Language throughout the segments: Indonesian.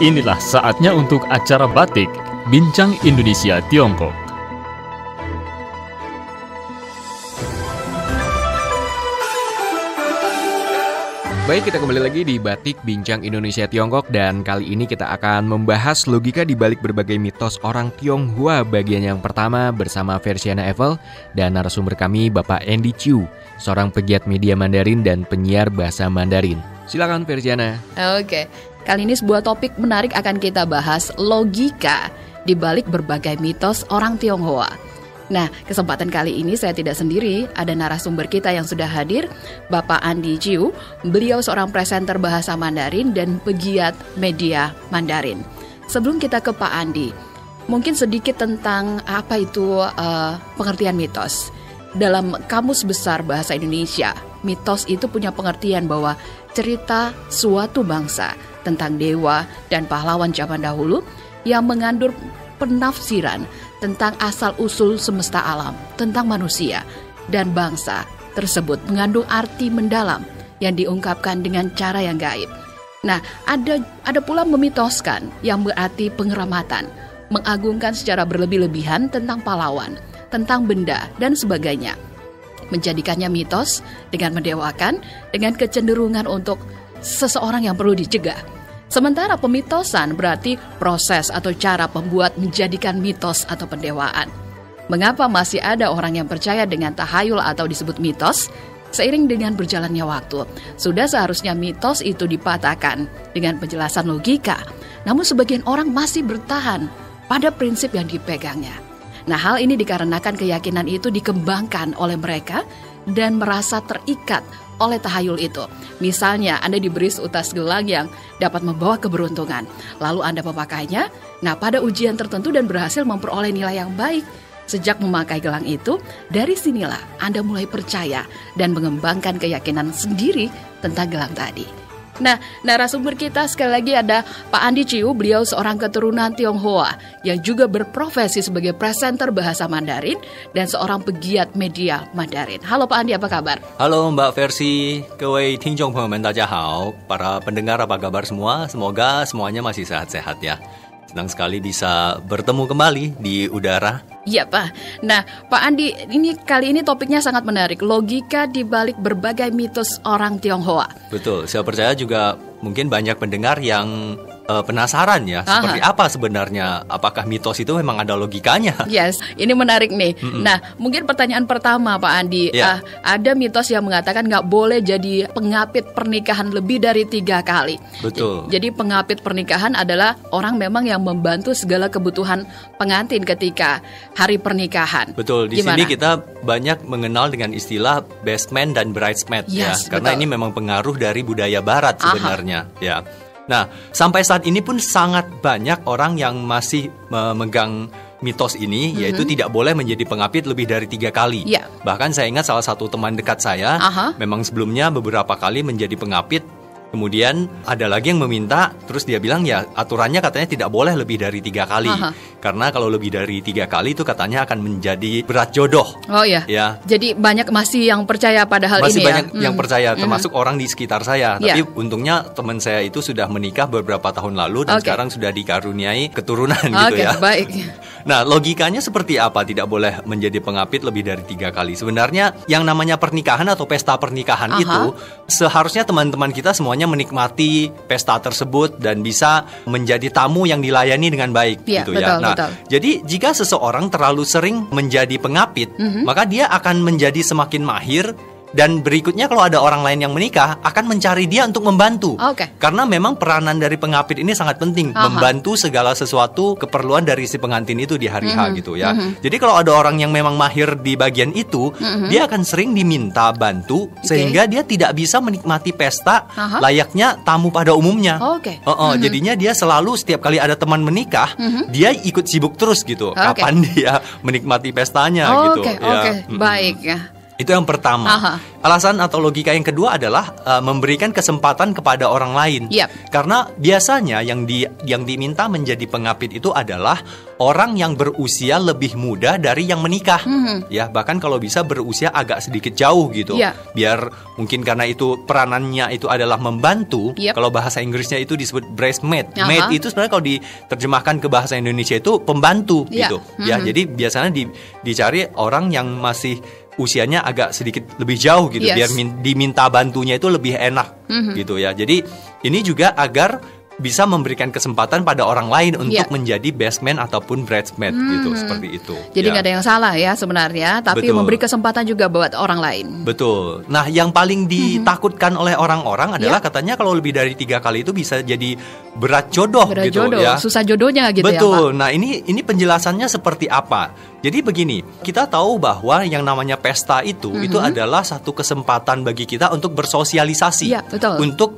Inilah saatnya untuk acara batik, Bincang Indonesia Tiongkok. Baik, kita kembali lagi di Batik Bincang Indonesia Tiongkok, dan kali ini kita akan membahas logika di balik berbagai mitos orang Tionghoa bagian yang pertama bersama Versiana Eiffel dan narasumber kami Bapak Andy Chiu, seorang pegiat media Mandarin dan penyiar bahasa Mandarin. Silakan Versiana. Oke, kali ini sebuah topik menarik akan kita bahas, logika di balik berbagai mitos orang Tionghoa. Nah, kesempatan kali ini saya tidak sendiri, ada narasumber kita yang sudah hadir, Bapak Andy Chiu. Beliau seorang presenter bahasa Mandarin dan pegiat media Mandarin. Sebelum kita ke Pak Andy, mungkin sedikit tentang apa itu pengertian mitos. Dalam Kamus Besar Bahasa Indonesia, mitos itu punya pengertian bahwa cerita suatu bangsa tentang dewa dan pahlawan zaman dahulu yang mengandung penafsiran tentang asal-usul semesta alam, tentang manusia dan bangsa tersebut mengandung arti mendalam yang diungkapkan dengan cara yang gaib. Nah, ada pula memitoskan yang berarti pengeramatan, mengagungkan secara berlebih-lebihan tentang pahlawan, tentang benda dan sebagainya. Menjadikannya mitos dengan mendewakan, dengan kecenderungan untuk seseorang yang perlu dicegah. Sementara pemitosan berarti proses atau cara pembuat menjadikan mitos atau pendewaan. Mengapa masih ada orang yang percaya dengan tahayul atau disebut mitos? Seiring dengan berjalannya waktu, sudah seharusnya mitos itu dipatahkan dengan penjelasan logika. Namun sebagian orang masih bertahan pada prinsip yang dipegangnya. Nah, hal ini dikarenakan keyakinan itu dikembangkan oleh mereka dan merasa terikat oleh tahayul itu. Misalnya, Anda diberi seutas gelang yang dapat membawa keberuntungan. Lalu Anda memakainya, pada ujian tertentu dan berhasil memperoleh nilai yang baik. Sejak memakai gelang itu, dari sinilah Anda mulai percaya dan mengembangkan keyakinan sendiri tentang gelang tadi. Nah, narasumber kita sekali lagi ada Pak Andy Chiu. Beliau seorang keturunan Tionghoa yang juga berprofesi sebagai presenter bahasa Mandarin dan seorang pegiat media Mandarin. Halo Pak Andy, apa kabar? Halo Mbak Versi, kewei tingjong pengmen dajahau. Para pendengar apa kabar semua? Semoga semuanya masih sehat-sehat ya. Senang sekali bisa bertemu kembali di udara. Iya Pak. Nah Pak Andy, kali ini topiknya sangat menarik. Logika di balik berbagai mitos orang Tionghoa. Betul, saya percaya juga mungkin banyak pendengar yang penasaran ya. Seperti apa sebenarnya? Apakah mitos itu memang ada logikanya? Yes, ini menarik nih. Nah, mungkin pertanyaan pertama Pak Andy. Ada mitos yang mengatakan nggak boleh jadi pengapit pernikahan lebih dari 3 kali. Betul. Jadi pengapit pernikahan adalah orang memang yang membantu segala kebutuhan pengantin ketika hari pernikahan. Betul, di Gimana? sini kita banyak mengenal dengan istilah best man dan bridesmaid ya. Karena ini memang pengaruh dari budaya barat sebenarnya ya. Nah, sampai saat ini pun sangat banyak orang yang masih memegang mitos ini, yaitu tidak boleh menjadi pengapit lebih dari 3 kali. Bahkan saya ingat salah satu teman dekat saya, memang sebelumnya beberapa kali menjadi pengapit. Kemudian ada lagi yang meminta, terus dia bilang ya aturannya katanya tidak boleh lebih dari 3 kali. Karena kalau lebih dari 3 kali itu katanya akan menjadi berat jodoh. Oh ya. Jadi banyak masih yang percaya pada hal masih ini ya. Masih banyak yang percaya, termasuk orang di sekitar saya. Tapi untungnya teman saya itu sudah menikah beberapa tahun lalu dan sekarang sudah dikaruniai keturunan gitu ya. Baik. Nah, logikanya seperti apa tidak boleh menjadi pengapit lebih dari 3 kali? Sebenarnya yang namanya pernikahan atau pesta pernikahan itu seharusnya teman-teman kita semuanya menikmati pesta tersebut dan bisa menjadi tamu yang dilayani dengan baik gitu ya. Nah, jadi jika seseorang terlalu sering menjadi pengapit, maka dia akan menjadi semakin mahir. Dan berikutnya kalau ada orang lain yang menikah akan mencari dia untuk membantu. Karena memang peranan dari pengapit ini sangat penting, membantu segala sesuatu keperluan dari si pengantin itu di hari H gitu ya. Jadi kalau ada orang yang memang mahir di bagian itu, dia akan sering diminta bantu sehingga dia tidak bisa menikmati pesta layaknya tamu pada umumnya. Jadinya dia selalu setiap kali ada teman menikah, dia ikut sibuk terus gitu. Kapan dia menikmati pestanya gitu. Baik ya. Itu yang pertama. Alasan atau logika yang kedua adalah memberikan kesempatan kepada orang lain. Karena biasanya yang diminta menjadi pengapit itu adalah orang yang berusia lebih muda dari yang menikah. Ya, bahkan kalau bisa berusia agak sedikit jauh gitu. Biar mungkin karena itu peranannya itu adalah membantu. Kalau bahasa Inggrisnya itu disebut bridesmaid. Maid itu sebenarnya kalau diterjemahkan ke bahasa Indonesia itu pembantu gitu. Ya, jadi biasanya dicari orang yang masih usianya agak sedikit lebih jauh gitu, biar diminta bantunya itu lebih enak gitu ya. Jadi ini juga agar bisa memberikan kesempatan pada orang lain untuk menjadi best man ataupun bridesmaid gitu, seperti itu. Jadi nggak ada yang salah ya sebenarnya, tapi memberi kesempatan juga buat orang lain. Betul. Nah, yang paling ditakutkan oleh orang-orang adalah katanya kalau lebih dari 3 kali itu bisa jadi berat jodoh gitu ya. Susah jodohnya gitu. Betul. Ya, Pak. Nah, ini penjelasannya seperti apa? Jadi begini, kita tahu bahwa yang namanya pesta itu adalah satu kesempatan bagi kita untuk bersosialisasi, untuk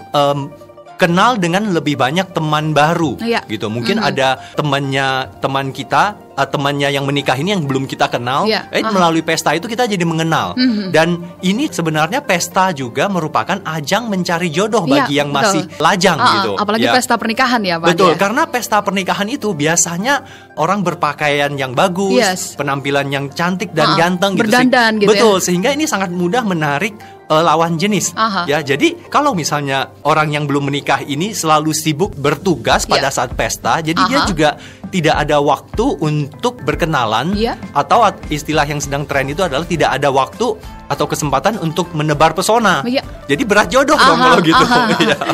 kenal dengan lebih banyak teman baru, gitu. Mungkin ada teman kita, temannya yang menikah ini yang belum kita kenal, melalui pesta itu kita jadi mengenal. Dan ini sebenarnya pesta juga merupakan ajang mencari jodoh bagi yang masih lajang gitu. Apalagi pesta pernikahan ya, Pak. Betul, karena pesta pernikahan itu biasanya orang berpakaian yang bagus, penampilan yang cantik dan ganteng gitu. Berdandan gitu. Betul, sehingga ini sangat mudah menarik lawan jenis. Ya, jadi kalau misalnya orang yang belum menikah ini selalu sibuk bertugas pada saat pesta, jadi dia juga tidak ada waktu untuk berkenalan, atau istilah yang sedang tren itu adalah tidak ada waktu atau kesempatan untuk menebar pesona. Jadi berat jodoh dong kalau gitu.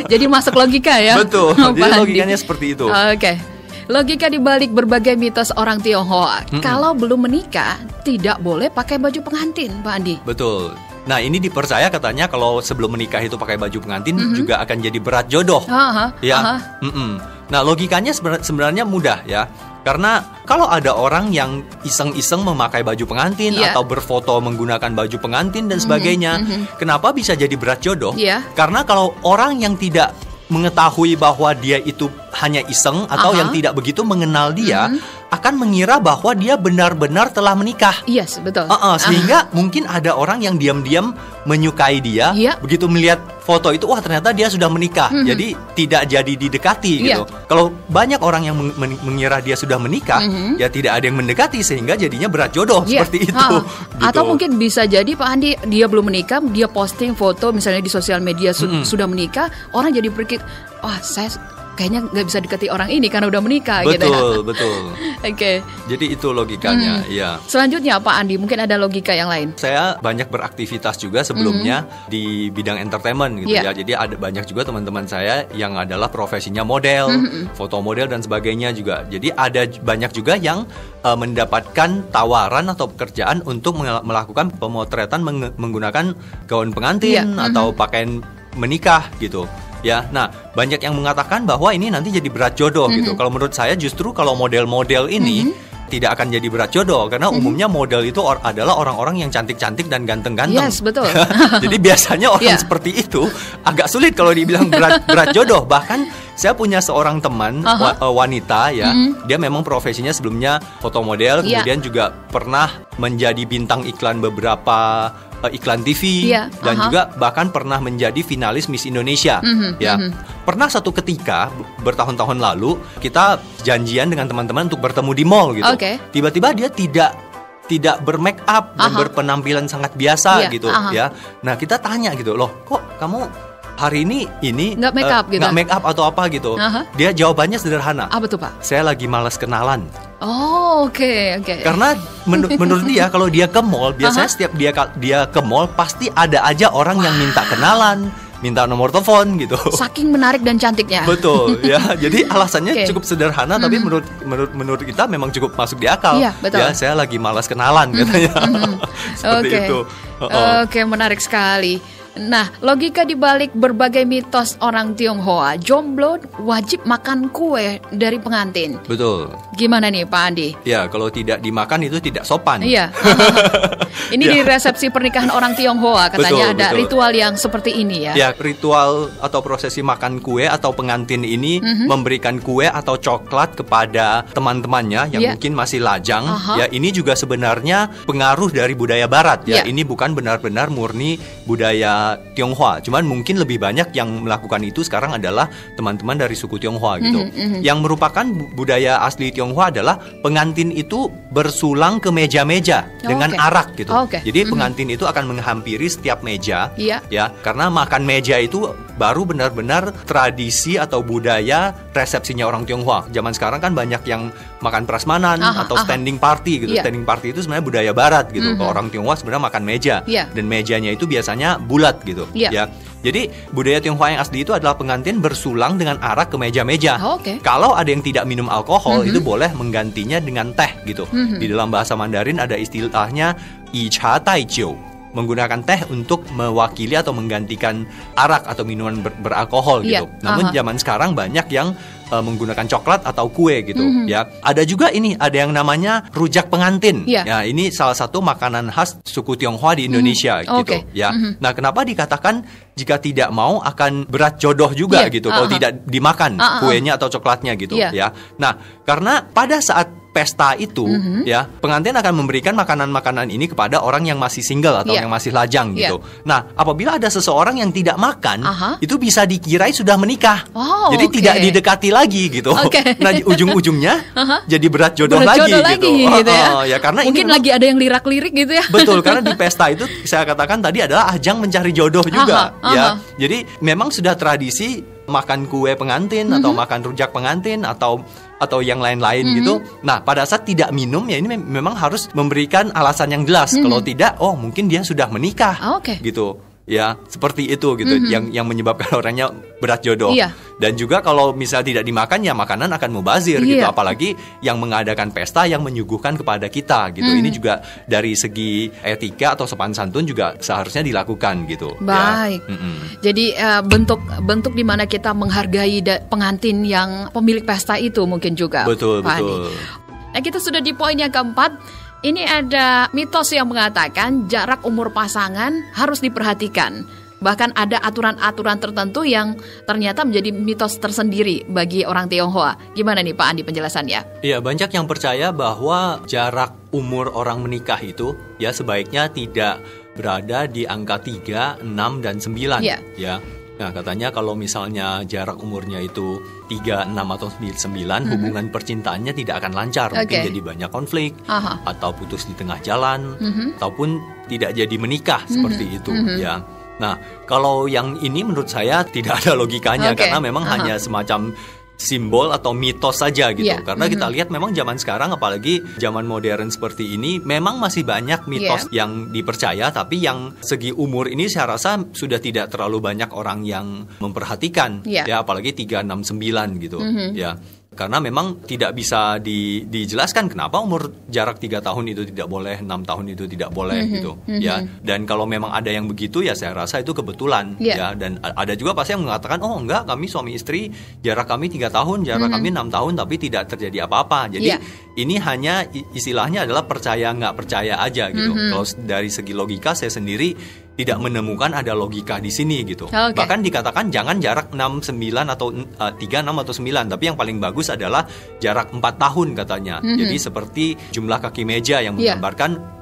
Jadi masuk logika ya. Betul. Jadi logikanya seperti itu. Oke. Logika dibalik berbagai mitos orang Tionghoa. Kalau belum menikah, tidak boleh pakai baju pengantin, Pak Andi. Betul. Nah, ini dipercaya katanya kalau sebelum menikah itu pakai baju pengantin juga akan jadi berat jodoh. Nah, logikanya sebenarnya mudah ya. Karena kalau ada orang yang iseng-iseng memakai baju pengantin atau berfoto menggunakan baju pengantin dan sebagainya, kenapa bisa jadi berat jodoh? Karena kalau orang yang tidak mengetahui bahwa dia itu hanya iseng atau yang tidak begitu mengenal dia, akan mengira bahwa dia benar-benar telah menikah. Yes, betul. Sehingga mungkin ada orang yang diam-diam menyukai dia, begitu melihat foto itu, wah ternyata dia sudah menikah, jadi tidak jadi didekati gitu. Kalau banyak orang yang mengira dia sudah menikah, ya tidak ada yang mendekati, sehingga jadinya berat jodoh seperti itu. Gitu. Atau mungkin bisa jadi Pak Andi, dia belum menikah, dia posting foto misalnya di sosial media sudah menikah, orang jadi berpikir, wah saya kayaknya nggak bisa dekati orang ini karena udah menikah. Betul, betul. Oke. Jadi itu logikanya, ya. Selanjutnya Pak Andi, mungkin ada logika yang lain. Saya banyak beraktivitas juga sebelumnya di bidang entertainment gitu ya. Jadi ada banyak juga teman-teman saya yang adalah profesinya model, foto model dan sebagainya juga. Jadi ada banyak juga yang mendapatkan tawaran atau pekerjaan untuk melakukan pemotretan menggunakan gaun pengantin atau pakaian menikah gitu. Ya, nah banyak yang mengatakan bahwa ini nanti jadi berat jodoh gitu. Kalau menurut saya justru kalau model-model ini tidak akan jadi berat jodoh karena umumnya model itu adalah orang-orang yang cantik-cantik dan ganteng-ganteng. Yes, betul. Jadi biasanya orang seperti itu agak sulit kalau dibilang berat jodoh. Bahkan saya punya seorang teman wanita ya, dia memang profesinya sebelumnya foto model, kemudian juga pernah menjadi bintang iklan beberapa iklan TV dan juga bahkan pernah menjadi finalis Miss Indonesia. Pernah satu ketika bertahun-tahun lalu kita janjian dengan teman-teman untuk bertemu di mall gitu. Tiba-tiba dia tidak bermake up dan berpenampilan sangat biasa gitu ya. Nah, kita tanya gitu, "Loh, kok kamu hari ini nggak make up gitu? Nggak make up atau apa gitu?" Dia jawabannya sederhana. Apa tuh, Pak? Saya lagi malas kenalan. Oh, oke. Karena menurut dia kalau dia ke mall, biasanya setiap dia ke mall pasti ada aja orang yang minta kenalan, minta nomor telepon gitu. Saking menarik dan cantiknya. Betul ya. Jadi alasannya cukup sederhana, tapi menurut kita memang cukup masuk di akal. Iya, betul. Ya, saya lagi malas kenalan katanya. Seperti itu. Oke, menarik sekali. Nah, logika dibalik berbagai mitos orang Tionghoa, jomblo wajib makan kue dari pengantin. Betul. Gimana nih Pak Andi? Ya, kalau tidak dimakan itu tidak sopan. Iya. Ini di resepsi pernikahan orang Tionghoa katanya ada ritual yang seperti ini ya. Ya, ritual atau prosesi makan kue atau pengantin ini memberikan kue atau coklat kepada teman-temannya yang mungkin masih lajang. Ya, ini juga sebenarnya pengaruh dari budaya barat ya. Ini bukan benar-benar murni budaya Tionghoa. Cuman mungkin lebih banyak yang melakukan itu sekarang adalah teman-teman dari suku Tionghoa gitu. Yang merupakan budaya asli Tionghoa adalah pengantin itu bersulang ke meja-meja dengan arak gitu. Jadi pengantin itu akan menghampiri setiap meja ya, karena makan meja itu baru benar-benar tradisi atau budaya resepsinya orang Tionghoa. Zaman sekarang kan banyak yang makan prasmanan atau standing party gitu. Standing party itu sebenarnya budaya barat gitu. Kalau orang Tionghoa sebenarnya makan meja dan mejanya itu biasanya bulat gitu ya. Jadi budaya Tionghoa yang asli itu adalah pengantin bersulang dengan arak ke meja-meja. Kalau ada yang tidak minum alkohol itu boleh menggantinya dengan teh gitu. Di dalam bahasa Mandarin ada istilahnya yi cha tai jiu, menggunakan teh untuk mewakili atau menggantikan arak atau minuman beralkohol gitu. Namun zaman sekarang banyak yang menggunakan coklat atau kue gitu ya. Ada juga ada yang namanya rujak pengantin. Ya, ini salah satu makanan khas suku Tionghoa di Indonesia gitu ya. Nah, kenapa dikatakan jika tidak mau akan berat jodoh juga gitu kalau tidak dimakan kuenya atau coklatnya gitu ya. Nah, karena pada saat pesta itu ya, pengantin akan memberikan makanan-makanan ini kepada orang yang masih single atau yang masih lajang gitu. Nah, apabila ada seseorang yang tidak makan, itu bisa dikirai sudah menikah. Jadi tidak didekati lagi gitu. Nah, di ujung-ujungnya jadi berat jodoh lagi gitu. Ya, karena mungkin ini lagi ada yang lirak-lirik gitu ya. Betul, karena di pesta itu saya katakan tadi adalah ajang mencari jodoh juga ya. Jadi memang sudah tradisi makan kue pengantin atau makan rujak pengantin atau yang lain-lain gitu. Nah, pada saat tidak minum ya ini memang harus memberikan alasan yang jelas. Kalau tidak, mungkin dia sudah menikah gitu. Ya, seperti itu gitu yang menyebabkan orangnya berat jodoh. Dan juga kalau misalnya tidak dimakan ya makanan akan mubazir gitu, apalagi yang mengadakan pesta yang menyuguhkan kepada kita gitu. Ini juga dari segi etika atau sopan santun juga seharusnya dilakukan gitu. Baik. Ya. Jadi bentuk di mana kita menghargai pengantin yang pemilik pesta itu mungkin juga. Betul. Nah, kita sudah di poin yang keempat. Ini ada mitos yang mengatakan jarak umur pasangan harus diperhatikan. Bahkan ada aturan-aturan tertentu yang ternyata menjadi mitos tersendiri bagi orang Tionghoa. Gimana nih Pak Andi penjelasannya? Iya, banyak yang percaya bahwa jarak umur orang menikah itu ya sebaiknya tidak berada di angka 3, 6, dan 9 ya. Nah, katanya kalau misalnya jarak umurnya itu 3, 6, atau 9, hubungan percintaannya tidak akan lancar. Mungkin jadi banyak konflik, atau putus di tengah jalan, ataupun tidak jadi menikah seperti itu ya. Nah, kalau yang ini menurut saya tidak ada logikanya karena memang hanya semacam simbol atau mitos saja gitu. Karena kita lihat memang zaman sekarang apalagi zaman modern seperti ini memang masih banyak mitos yang dipercaya, tapi yang segi umur ini saya rasa sudah tidak terlalu banyak orang yang memperhatikan ya, apalagi 3, 6, 9 gitu ya. Karena memang tidak bisa dijelaskan kenapa umur jarak 3 tahun itu tidak boleh, 6 tahun itu tidak boleh gitu ya. Dan kalau memang ada yang begitu ya saya rasa itu kebetulan ya. Dan ada juga pasti yang mengatakan oh enggak, kami suami istri jarak kami 3 tahun, jarak kami 6 tahun tapi tidak terjadi apa-apa. Jadi ini hanya istilahnya adalah percaya nggak percaya aja gitu. Kalau dari segi logika saya sendiri tidak menemukan ada logika di sini gitu. Bahkan dikatakan jangan jarak 6, 9 atau 3, 6 atau 9, tapi yang paling bagus adalah jarak 4 tahun katanya. Jadi seperti jumlah kaki meja yang menggambarkan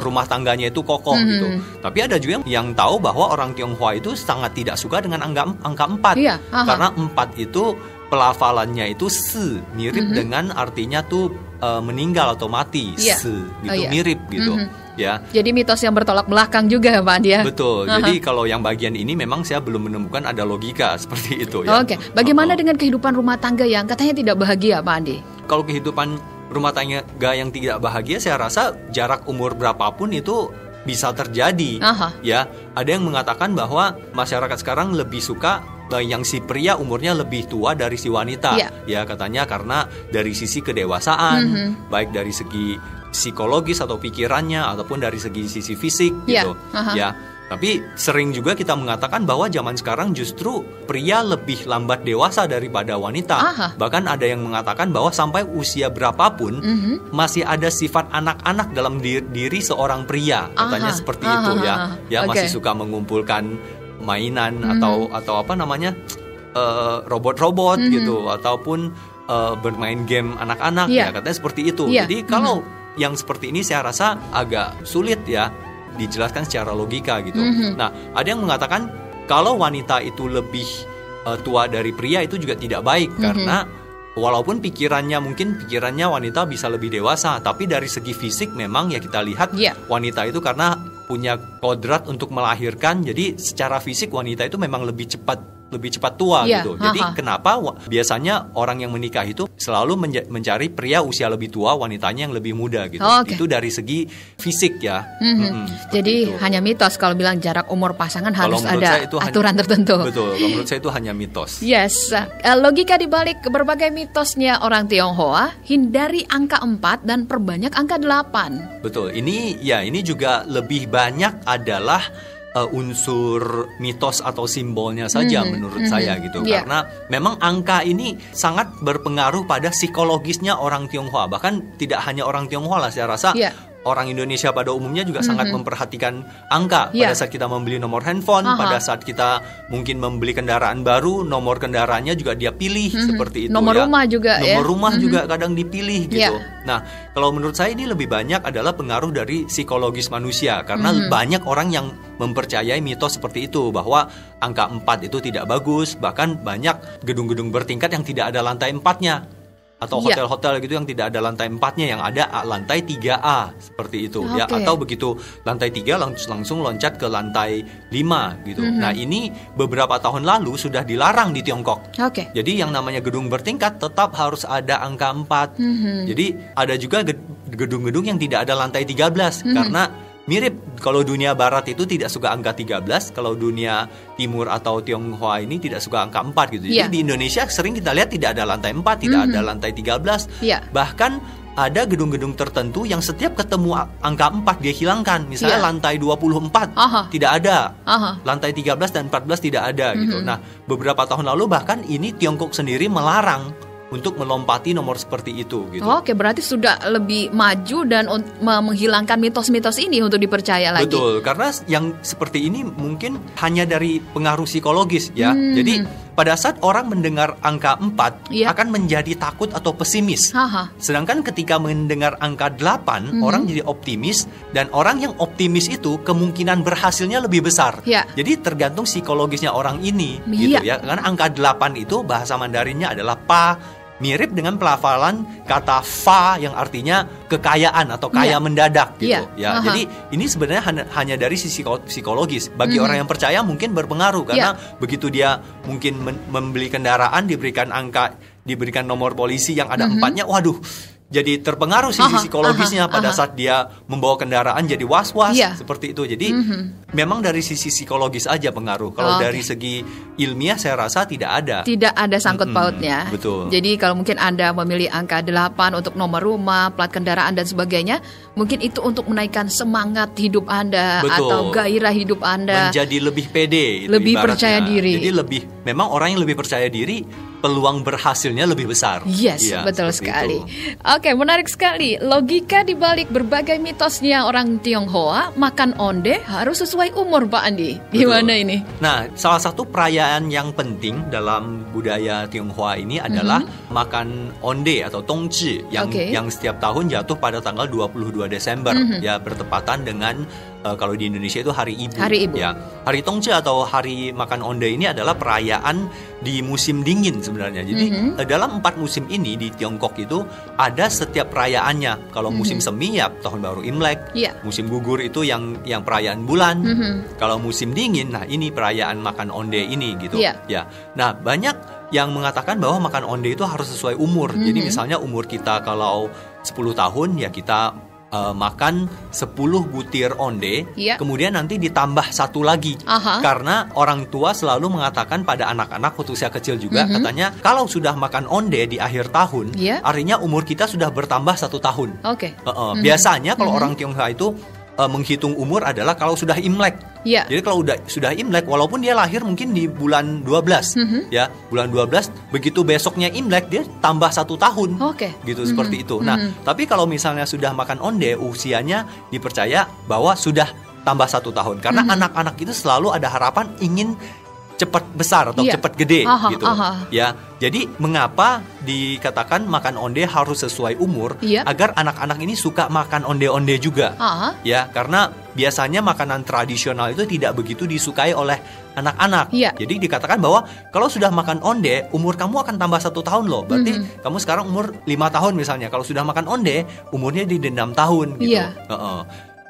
rumah tangganya itu kokoh gitu. Tapi ada juga yang tahu bahwa orang Tionghoa itu sangat tidak suka dengan angka 4. Karena 4 itu pelafalannya itu se, mirip dengan artinya tuh meninggal atau mati. Se gitu, mirip gitu. Ya. Jadi mitos yang bertolak belakang juga Pak Andi ya. Betul. Jadi kalau yang bagian ini memang saya belum menemukan ada logika seperti itu ya. Bagaimana dengan kehidupan rumah tangga yang katanya tidak bahagia Pak Andi? Kalau kehidupan rumah tangga yang tidak bahagia saya rasa jarak umur berapapun itu bisa terjadi. Ya, ada yang mengatakan bahwa masyarakat sekarang lebih suka yang si pria umurnya lebih tua dari si wanita. Ya, katanya karena dari sisi kedewasaan, baik dari segi psikologis atau pikirannya ataupun dari segi sisi fisik gitu. Ya. Tapi sering juga kita mengatakan bahwa zaman sekarang justru pria lebih lambat dewasa daripada wanita. Aha. Bahkan ada yang mengatakan bahwa sampai usia berapapun masih ada sifat anak-anak dalam diri seorang pria. Katanya seperti itu ya. Ya masih suka mengumpulkan mainan atau apa namanya robot-robot gitu, ataupun bermain game anak-anak. Ya katanya seperti itu. Jadi kalau yang seperti ini saya rasa agak sulit ya dijelaskan secara logika gitu. Nah, ada yang mengatakan kalau wanita itu lebih tua dari pria itu juga tidak baik karena walaupun pikirannya wanita bisa lebih dewasa, tapi dari segi fisik memang ya kita lihat wanita itu karena punya kodrat untuk melahirkan, jadi secara fisik wanita itu memang lebih cepat tua gitu. Jadi kenapa biasanya orang yang menikah itu selalu mencari pria usia lebih tua, wanitanya yang lebih muda gitu. Itu dari segi fisik ya. Jadi itu hanya mitos kalau bilang jarak umur pasangan harus ada aturan tertentu. Betul, kalau menurut saya itu hanya mitos. Yes, logika dibalik berbagai mitosnya orang Tionghoa, hindari angka 4 dan perbanyak angka 8. Betul, ini juga lebih banyak adalah unsur mitos atau simbolnya saja menurut saya gitu. Karena memang angka ini sangat berpengaruh pada psikologisnya orang Tionghoa. Bahkan tidak hanya orang Tionghoa lah, saya rasa orang Indonesia pada umumnya juga sangat memperhatikan angka. Pada saat kita membeli nomor handphone, pada saat kita mungkin membeli kendaraan baru, nomor kendaraannya juga dia pilih seperti itu. Nomor rumah juga nomor rumah juga kadang dipilih gitu. Nah, kalau menurut saya ini lebih banyak adalah pengaruh dari psikologis manusia. Karena banyak orang yang mempercayai mitos seperti itu, bahwa angka 4 itu tidak bagus. Bahkan banyak gedung-gedung bertingkat yang tidak ada lantai 4-nya. Atau hotel-hotel gitu yang tidak ada lantai 4-nya, yang ada lantai 3A seperti itu ya. Atau begitu lantai 3 langsung loncat ke lantai 5 gitu. Nah, ini beberapa tahun lalu sudah dilarang di Tiongkok. Jadi yang namanya gedung bertingkat tetap harus ada angka 4. Jadi ada juga gedung-gedung yang tidak ada lantai 13 karena mirip, kalau dunia barat itu tidak suka angka 13, kalau dunia timur atau Tionghoa ini tidak suka angka 4 gitu. Jadi di Indonesia sering kita lihat tidak ada lantai 4, tidak ada lantai 13. Bahkan ada gedung-gedung tertentu yang setiap ketemu angka 4 dia hilangkan. Misalnya lantai 24 tidak ada. Lantai 13 dan 14 tidak ada gitu. Nah, beberapa tahun lalu bahkan ini Tiongkok sendiri melarang untuk melompati nomor seperti itu gitu. Berarti sudah lebih maju dan menghilangkan mitos-mitos ini untuk dipercaya lagi. Betul, karena yang seperti ini mungkin hanya dari pengaruh psikologis ya. Jadi pada saat orang mendengar angka 4 akan menjadi takut atau pesimis. Sedangkan ketika mendengar angka 8 orang jadi optimis, dan orang yang optimis itu kemungkinan berhasilnya lebih besar. Jadi tergantung psikologisnya orang ini gitu ya. Karena angka 8 itu bahasa Mandarinnya adalah pa, mirip dengan pelafalan kata fa yang artinya kekayaan atau kaya mendadak gitu ya. Jadi ini sebenarnya hanya dari sisi psikologis. Bagi orang yang percaya mungkin berpengaruh karena begitu dia mungkin membeli kendaraan diberikan nomor polisi yang ada 4-nya, waduh, jadi terpengaruh sisi psikologisnya pada saat dia membawa kendaraan, jadi was-was seperti itu. Jadi memang dari sisi psikologis aja pengaruh. Kalau dari segi ilmiah saya rasa tidak ada. Tidak ada sangkut pautnya. Betul. Jadi kalau mungkin Anda memilih angka 8 untuk nomor rumah, plat kendaraan dan sebagainya, mungkin itu untuk menaikkan semangat hidup Anda atau gairah hidup Anda. Menjadi lebih pede, lebih percaya diri. Jadi memang orang yang lebih percaya diri peluang berhasilnya lebih besar. Yes, betul sekali. Oke, menarik sekali. Logika dibalik berbagai mitosnya orang Tionghoa, makan onde harus sesuai umur, Pak Andi. Gimana ini? Nah, salah satu perayaan yang penting dalam budaya Tionghoa ini adalah makan onde atau tongzhi yang setiap tahun jatuh pada tanggal 22 Desember ya, bertepatan dengan kalau di Indonesia itu Hari Ibu. Ya. Hari Tongzhi atau Hari Makan Onde ini adalah perayaan di musim dingin sebenarnya. Jadi dalam 4 musim ini di Tiongkok itu ada setiap perayaannya. Kalau musim semi ya Tahun Baru Imlek. Musim gugur itu yang perayaan bulan. Kalau musim dingin, nah ini perayaan Makan Onde ini gitu. Ya. Nah, banyak yang mengatakan bahwa makan onde itu harus sesuai umur. Jadi misalnya umur kita kalau 10 tahun ya kita makan 10 butir onde, kemudian nanti ditambah 1 lagi. Karena orang tua selalu mengatakan pada anak-anak waktu usia kecil juga, katanya kalau sudah makan onde di akhir tahun, artinya umur kita sudah bertambah 1 tahun. Biasanya kalau orang Tionghoa itu menghitung umur adalah kalau sudah Imlek. Ya. Jadi kalau sudah Imlek, walaupun dia lahir mungkin di bulan 12, ya bulan 12, begitu besoknya Imlek dia tambah 1 tahun, gitu seperti itu. Nah, tapi kalau misalnya sudah makan onde, usianya dipercaya bahwa sudah tambah 1 tahun, karena anak-anak itu selalu ada harapan ingin cepat besar atau cepat gede gitu. Ya. Jadi mengapa dikatakan makan onde harus sesuai umur agar anak-anak ini suka makan onde-onde juga. Ya, karena biasanya makanan tradisional itu tidak begitu disukai oleh anak-anak. Jadi dikatakan bahwa kalau sudah makan onde, umur kamu akan tambah 1 tahun loh. Berarti kamu sekarang umur 5 tahun misalnya. Kalau sudah makan onde, umurnya di 6 tahun gitu.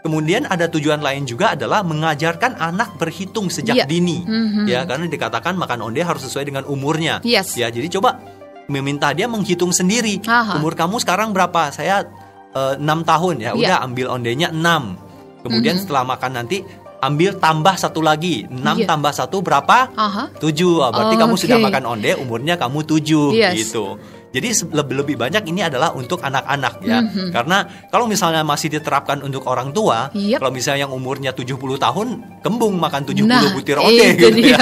Kemudian ada tujuan lain juga adalah mengajarkan anak berhitung sejak dini, ya, karena dikatakan makan onde harus sesuai dengan umurnya. Ya, jadi coba meminta dia menghitung sendiri. Umur kamu sekarang berapa? Saya 6 tahun, ya udah ambil ondenya 6. Kemudian setelah makan nanti ambil tambah 1 lagi, 6 tambah 1 berapa? 7. Berarti kamu sudah makan onde, umurnya kamu 7 gitu. Jadi lebih banyak ini adalah untuk anak-anak ya. Karena kalau misalnya masih diterapkan untuk orang tua, kalau misalnya yang umurnya 70 tahun, kembung makan 70 butir onde gitu ya.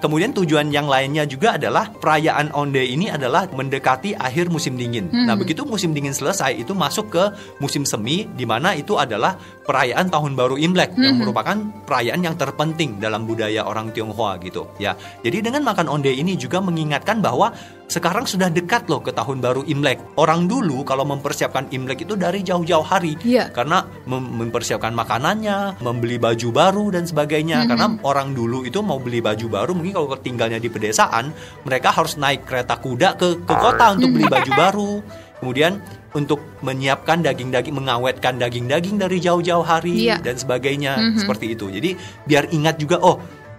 Kemudian tujuan yang lainnya juga adalah perayaan onde ini adalah mendekati akhir musim dingin. Nah, begitu musim dingin selesai, itu masuk ke musim semi, di mana itu adalah perayaan Tahun Baru Imlek yang merupakan perayaan yang terpenting dalam budaya orang Tionghoa gitu ya. Jadi dengan makan onde ini juga mengingatkan bahwa sekarang sudah dekat loh ke Tahun Baru Imlek. Orang dulu kalau mempersiapkan Imlek itu dari jauh-jauh hari, karena mempersiapkan makanannya, membeli baju baru dan sebagainya. Karena orang dulu itu mau beli baju baru, mungkin kalau tinggalnya di pedesaan, mereka harus naik kereta kuda ke kota untuk beli baju baru. Kemudian untuk menyiapkan daging-daging, mengawetkan daging-daging dari jauh-jauh hari dan sebagainya, seperti itu. Jadi biar ingat juga,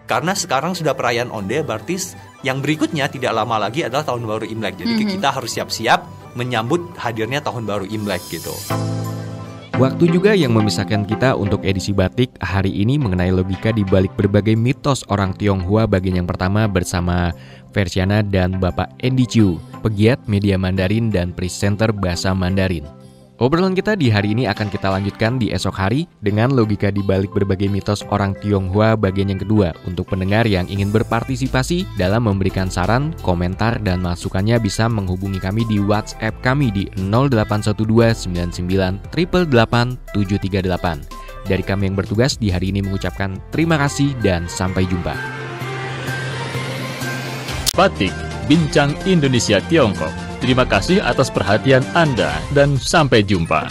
karena sekarang sudah perayaan onde, berarti yang berikutnya tidak lama lagi adalah Tahun Baru Imlek. Jadi kita harus siap-siap menyambut hadirnya Tahun Baru Imlek gitu. Waktu juga yang memisahkan kita untuk edisi Batik hari ini mengenai logika di balik berbagai mitos orang Tionghoa bagian yang pertama bersama Versiana dan Bapak Andy Chu, pegiat media Mandarin dan presenter bahasa Mandarin. Obrolan kita di hari ini akan kita lanjutkan di esok hari dengan logika di balik berbagai mitos orang Tionghoa bagian yang kedua. Untuk pendengar yang ingin berpartisipasi dalam memberikan saran, komentar, dan masukannya bisa menghubungi kami di WhatsApp kami di 081299888738. Dari kami yang bertugas di hari ini mengucapkan terima kasih dan sampai jumpa. Batik, Bincang Indonesia Tiongkok. Terima kasih atas perhatian Anda dan sampai jumpa.